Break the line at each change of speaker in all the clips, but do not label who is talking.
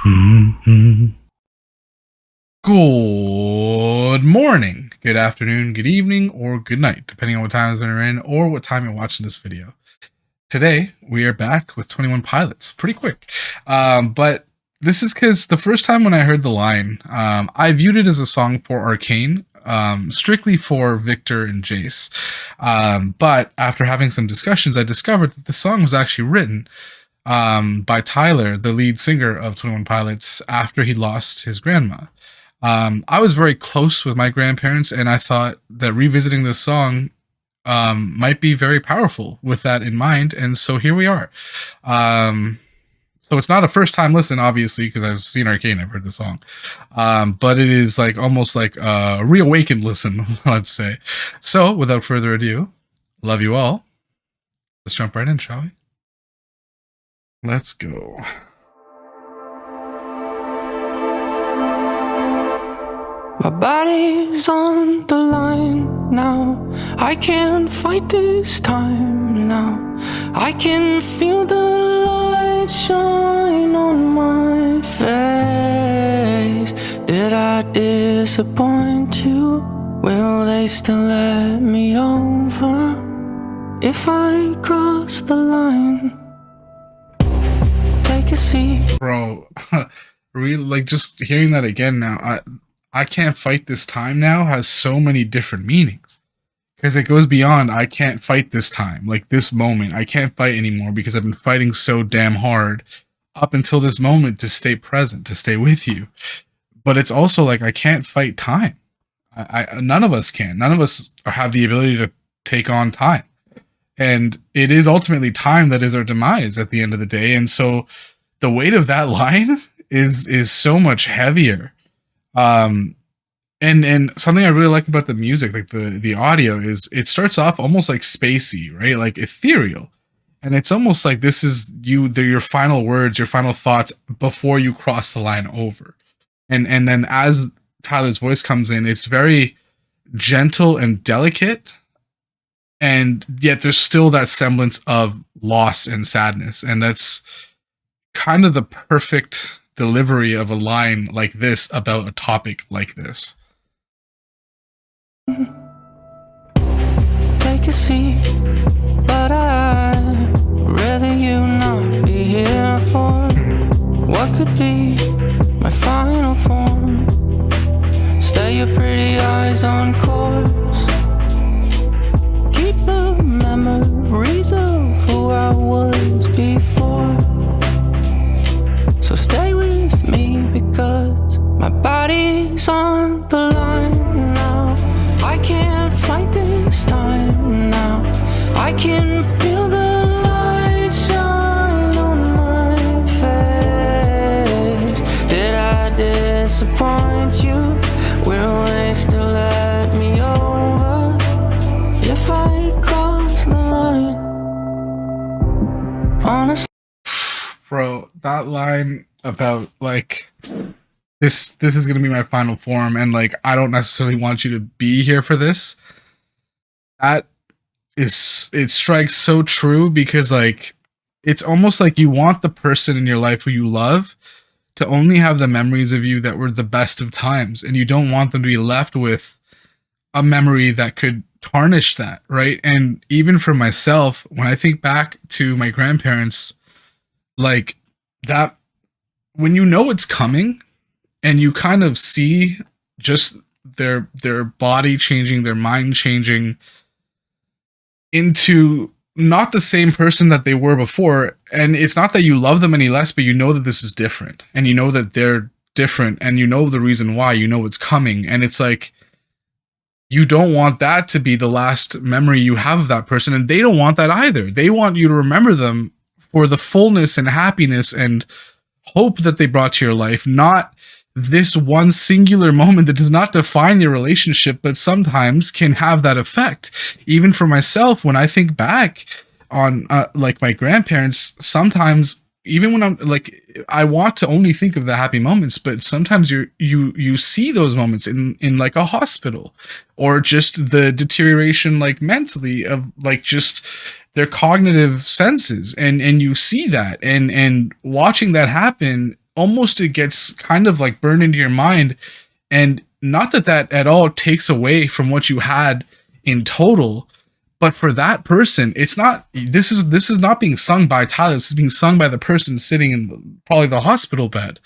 Mhm. Good morning, good afternoon, good evening, or good night, depending on what time zone you're in or what time you're watching this video. Today, we are back with 21 Pilots. Pretty quick. But this is because the first time when I heard the line, I viewed it as a song for Arcane, strictly for Victor and Jace. But after having some discussions, I discovered that the song was actually written by Tyler, the lead singer of 21 Pilots, after he lost his grandma. I was very close with my grandparents, and I thought that revisiting this song might be very powerful with that in mind. And so here we are. So it's not a first time listen, obviously, because I've seen Arcane, I've heard the song. But it is like almost like a reawakened listen, let's say. So without further ado, love you all. Let's jump right in, shall we? Let's go.
My body's on the line now. I can't fight this time now. I can feel the light shine on my face. Did I disappoint you? Will they still let me over if I cross the line? Take a seat.
Bro, really, like, just hearing that again now, I can't fight this time now has so many different meanings. Because it goes beyond, I can't fight this time. Like, this moment, I can't fight anymore because I've been fighting so damn hard up until this moment to stay present, to stay with you. But it's also like, I can't fight time. None of us can. None of us have the ability to take on time. And it is ultimately time that is our demise at the end of the day. And so the weight of that line is so much heavier. And something I really like about the music, like the audio, is it starts off almost like spacey, right? Like ethereal. And it's almost like this is your final words, your final thoughts before you cross the line over. And then as Tyler's voice comes in, it's very gentle and delicate, and yet there's still that semblance of loss and sadness. And that's kind of the perfect delivery of a line like this about a topic like this.
Take a seat, but I'd rather you not be here for what could be my final form. Stay your pretty eyes on course. Keep the memories of who I was before. So stay with me because my body's on the line now. I can't fight this time now. I can feel the light shine on my face. Did I disappoint you? Will they still let me over if I cross the line? Honestly,
bro, that line about like this is gonna be my final form, and like I don't necessarily want you to be here for this. That is, it strikes so true, because like it's almost like you want the person in your life who you love to only have the memories of you that were the best of times, and you don't want them to be left with a memory that could tarnish that, right? And even for myself, when I think back to my grandparents, like that, when you know it's coming and you kind of see just their body changing, their mind changing into not the same person that they were before. And it's not that you love them any less, but you know that this is different, and you know that they're different, and you know the reason why, you know it's coming. And it's like, you don't want that to be the last memory you have of that person, and they don't want that either. They want you to remember them for the fullness and happiness and hope that they brought to your life, not this one singular moment that does not define your relationship, but sometimes can have that effect. Even for myself, when I think back on like my grandparents, sometimes even when I'm like, I want to only think of the happy moments, but sometimes you see those moments in like a hospital, or just the deterioration, like mentally, of like just their cognitive senses, and you see that, and watching that happen almost it gets kind of like burned into your mind. And not that that at all takes away from what you had in total, but for that person, it's not. This is not being sung by Tyler. This is being sung by the person sitting in probably the hospital bed,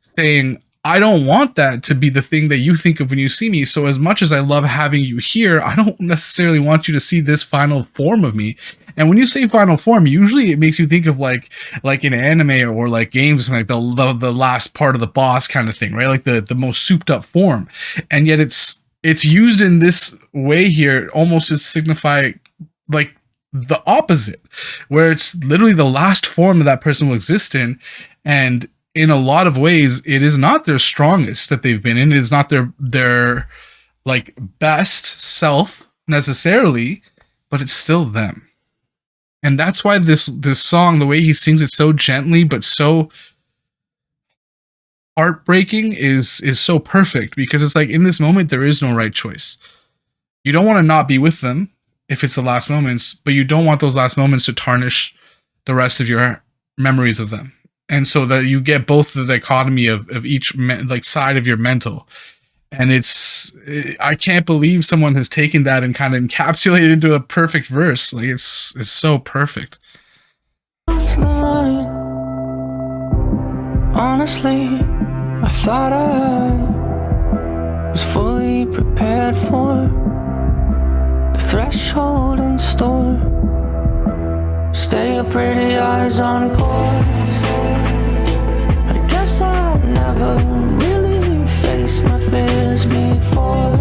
saying, I don't want that to be the thing that you think of when you see me. So as much as I love having you here, I don't necessarily want you to see this final form of me. And when you say final form, usually it makes you think of like in anime or like games, like the last part of the boss kind of thing, right? Like the most souped up form. And yet it's used in this way here almost to signify like the opposite, where it's literally the last form that that person will exist in. And in a lot of ways, it is not their strongest that they've been in. It is not their like best self necessarily, but it's still them. And that's why this song, the way he sings it so gently but so heartbreaking, is so perfect, because it's like in this moment there is no right choice. You don't want to not be with them if it's the last moments, but you don't want those last moments to tarnish the rest of your memories of them. And so that you get both the dichotomy of each like side of your mental. And I can't believe someone has taken that and kind of encapsulated it into a perfect verse. Like it's so perfect.
Honestly, I thought I was fully prepared for the threshold in store. Stay your pretty eyes on course. I guess I never really faced my fears before.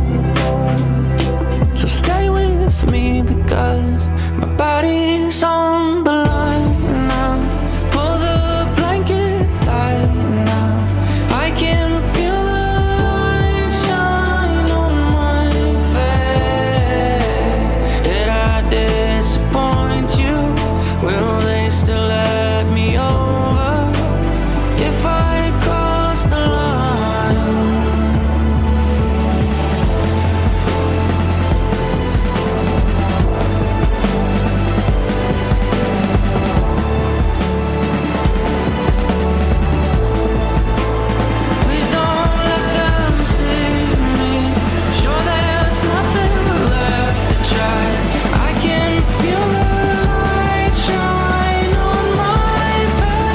So stay with me because my body's on the line now. Pull the blanket tight now. I can feel the light shine on my face. Did I disappoint you? Will they still let me over if I cross the line? Please don't let them see me. Sure, there's nothing left to try. I can feel the light shine on my face.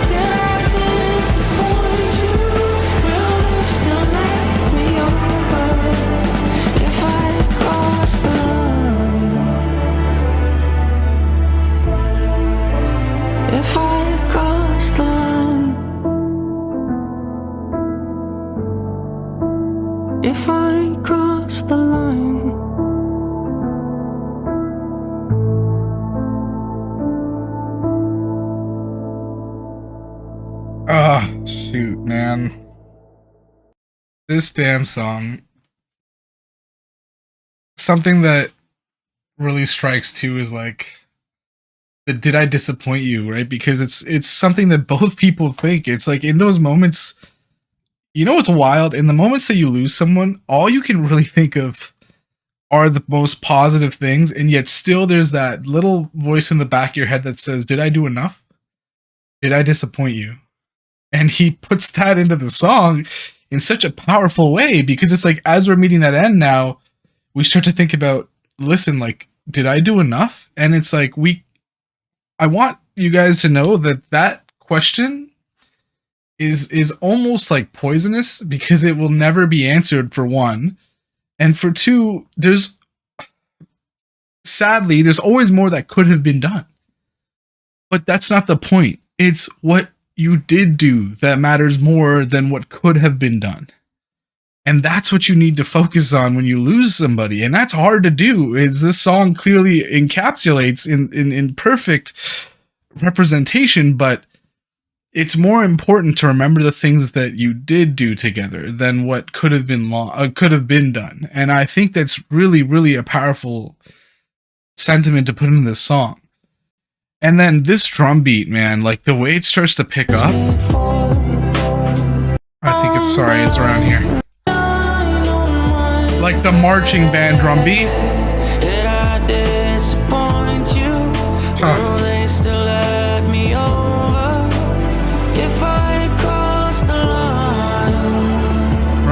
Did I disappoint you? Will they still let me over if I cross the line? If I cross the line. If I cross the line.
Ah, shoot, man. This damn song. Something that really strikes too is like the did I disappoint you, right? Because it's something that both people think. It's like in those moments, you know what's wild? In the moments that you lose someone, all you can really think of are the most positive things, and yet still there's that little voice in the back of your head that says, did I do enough? Did I disappoint you? And he puts that into the song in such a powerful way, because it's like as we're meeting that end now, we start to think about, listen, like, did I do enough? And it's like I want you guys to know that that question is almost like poisonous, because it will never be answered, for one. And for two, sadly, there's always more that could have been done. But that's not the point. It's what you did do that matters more than what could have been done. And that's what you need to focus on when you lose somebody. And that's hard to do. Is this song clearly encapsulates in perfect representation, but it's more important to remember the things that you did do together than what could have been done. And I think that's really, really a powerful sentiment to put in this song. And then this drum beat, man, like the way it starts to pick up. I think it's around here. Like the marching band drum beat. Huh.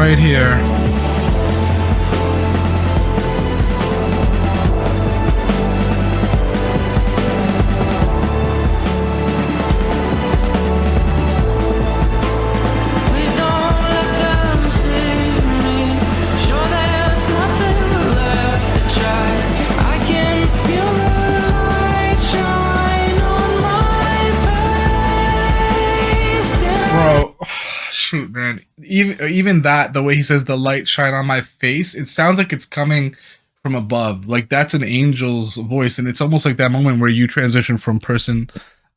right here.
Please don't let them see me. Sure, there's nothing left to try. I can feel the light shine on my face.
Bro, shoot, man. Even that, the way he says the light shine on my face, it sounds like it's coming from above. Like that's an angel's voice, and it's almost like that moment where you transition from person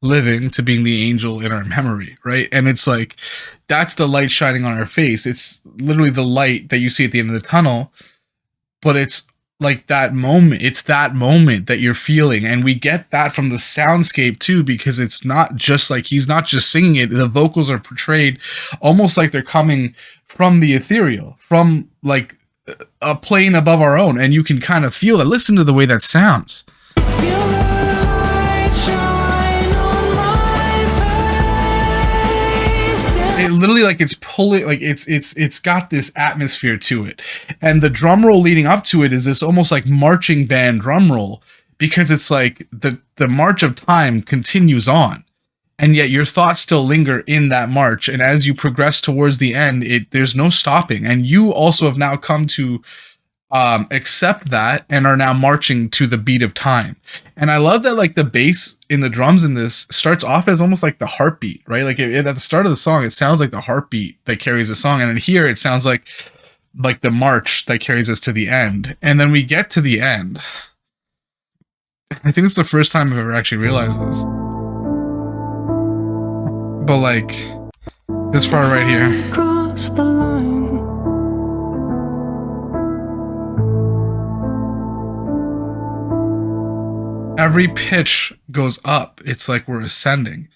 living to being the angel in our memory, right? And it's like that's the light shining on our face. It's literally the light that you see at the end of the tunnel, but it's like that moment. It's that moment that you're feeling, and we get that from the soundscape too, because it's not just like he's not just singing it. The vocals are portrayed almost like they're coming from the ethereal, from like a plane above our own, and you can kind of feel that. Listen to the way that sounds.
Feel the light shine on my face.
It literally like it's pulling, like it's got this atmosphere to it, and the drum roll leading up to it is this almost like marching band drum roll, because it's like the march of time continues on, and yet your thoughts still linger in that march, and as you progress towards the end, there's no stopping, and you also have now come to accept that and are now marching to the beat of time. And I love that like the bass in the drums in this starts off as almost like the heartbeat, right? Like at the start of the song, it sounds like the heartbeat that carries the song, and then here it sounds like the march that carries us to the end. And then we get to the end. I think it's the first time I've ever actually realized this. But like this part right here.
Cross the line.
Every pitch goes up. It's like we're ascending.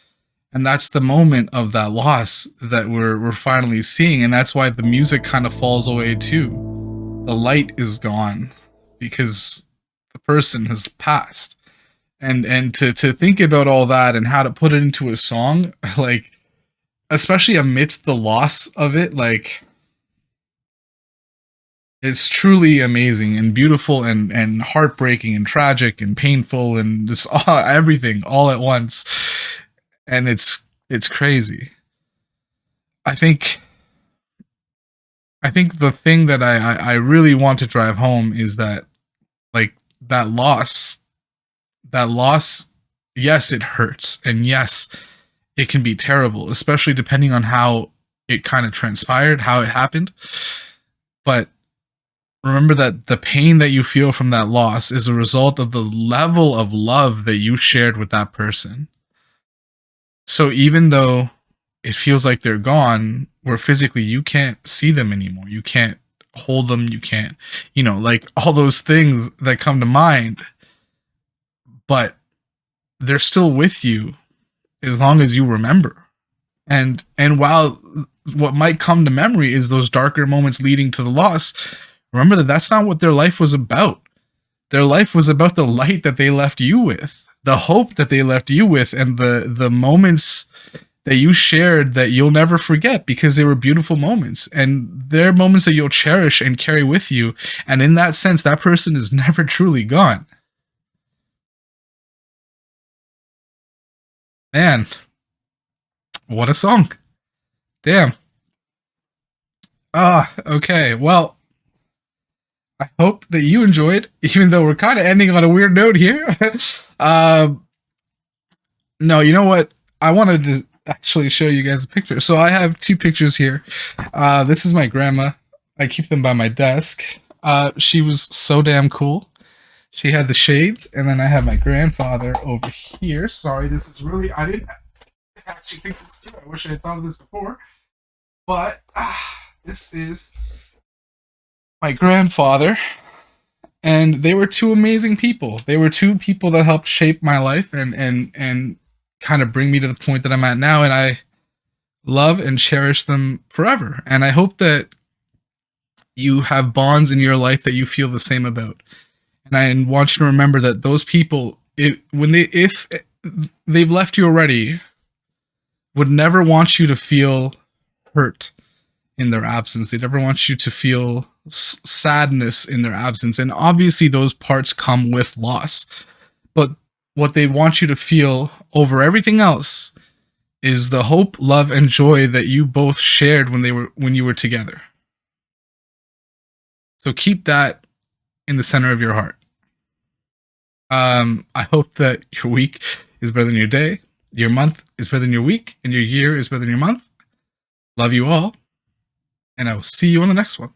And that's the moment of that loss that we're finally seeing. And that's why the music kind of falls away too. The light is gone because the person has passed. And to think about all that and how to put it into a song, like especially amidst the loss of it, like it's truly amazing and beautiful and heartbreaking and tragic and painful and just everything all at once. And it's crazy. I think the thing that I really want to drive home is that like that loss, yes, it hurts, and yes, it can be terrible, especially depending on how it kind of transpired, how it happened. But remember that the pain that you feel from that loss is a result of the level of love that you shared with that person. So even though it feels like they're gone, where physically you can't see them anymore, you can't hold them, you can't, like all those things that come to mind, but they're still with you as long as you remember. And while what might come to memory is those darker moments leading to the loss, remember that that's not what their life was about. Their life was about the light that they left you with, the hope that they left you with, and the moments that you shared that you'll never forget because they were beautiful moments, and they're moments that you'll cherish and carry with you. And in that sense, that person is never truly gone. Man, what a song. Damn. Okay. Well, I hope that you enjoyed, even though we're kind of ending on a weird note here. No, you know what? I wanted to actually show you guys a picture. So I have two pictures here. This is my grandma. I keep them by my desk. She was so damn cool. She had the shades, and then I have my grandfather over here. Sorry, this is really, I didn't actually think this through. I wish I had thought of this before. But this is my grandfather, and they were two amazing people. They were two people that helped shape my life and kind of bring me to the point that I'm at now, and I love and cherish them forever. And I hope that you have bonds in your life that you feel the same about. And I want you to remember that those people, if they've left you already, would never want you to feel hurt in their absence. They never want you to feel sadness in their absence. And obviously, those parts come with loss. But what they want you to feel over everything else is the hope, love, and joy that you both shared when you were together. So keep that in the center of your heart. I hope that your week is better than your day, your month is better than your week, and your year is better than your month. Love you all, and I will see you on the next one.